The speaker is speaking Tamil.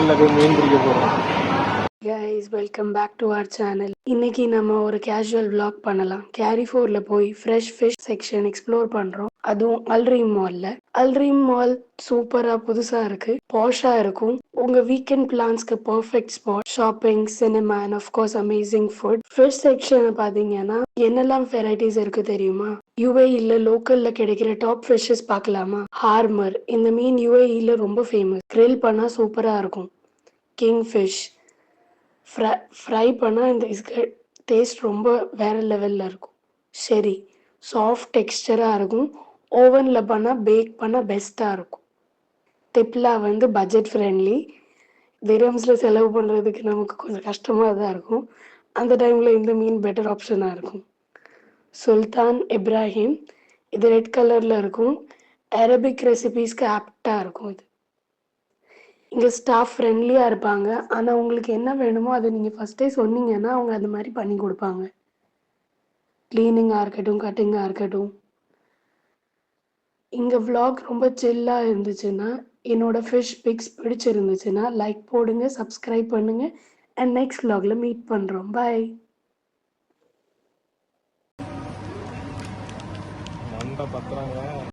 கடல்ல போய் மீன் பிடிக்க போறோம். guys, welcome back to our channel. இன்னைக்கு நம்ம ஒரு கேஷுவல் vlog பண்ணலாம். கேரிஃபோர்ல போய் ஃப்ரெஷ் ஃபிஷ் செக்ஷன் எக்ஸ்ப்ளோர் பண்றோம். அதுவும் அல்ரீம் மால்ல. அல்ரீம் மால் சூப்பரா புதுசா இருக்கு, பாஷா இருக்கும். உங்க வீக்கெண்ட் பிளான்ஸ்க்கு perfect spot. Shopping, cinema and of course amazing food. Fish section பாத்தீங்கன்னா என்னெல்லாம் வெரைட்டிஸ் இருக்கு தெரியுமா? யுஏஇல லோக்கல்ல கிடைக்கிற டாப் ஃபிஷ்ஷஸ் பார்க்கலாமா? ஹார்மர் இந்த மீன் யுஏஇல ரொம்ப ஃபேமஸ். கிரில் பண்ணா சூப்பரா இருக்கும். கிங் ஃபிஷ் ஃப்ரை பண்ணால் இந்த டேஸ்ட் ரொம்ப வேறு லெவலில் இருக்கும். சரி, சாஃப்ட் டெக்ஸ்டராக இருக்கும். ஓவனில் பண்ணால் பேக் பண்ணால் பெஸ்ட்டாக இருக்கும். திப்லா பட்ஜெட் ஃப்ரெண்ட்லி. திரம்ஸில் செலவு பண்ணுறதுக்கு நமக்கு கொஞ்சம் கஷ்டமாக தான் இருக்கும். அந்த டைமில் இந்த மீன் பெட்டர் ஆப்ஷனாக இருக்கும். சுல்தான் இப்ராஹிம், இது ரெட் கலரில் இருக்கும். அரபிக் ரெசிபீஸ்க்கு ஆப்டாக இருக்கும். இங்கே ஸ்டாஃப் ஃப்ரெண்ட்லியாக இருப்பாங்க. ஆனால் உங்களுக்கு என்ன வேணுமோ அதை நீங்கள் ஃபஸ்ட்டே சொன்னீங்கன்னா அவங்க அது மாதிரி பண்ணி கொடுப்பாங்க. க்ளீனிங்காக இருக்கட்டும், கட்டிங்காக இருக்கட்டும். இங்கே vlog ரொம்ப சில்லாக இருந்துச்சுன்னா, என்னோடய ஃபிஷ் பிக்ஸ் பிடிச்சிருந்துச்சுன்னா லைக் போடுங்க, சப்ஸ்கிரைப் பண்ணுங்கள். அண்ட் நெக்ஸ்ட் vlogல மீட் பண்ணுறோம். பாய். மண்டை பத்துறாங்க.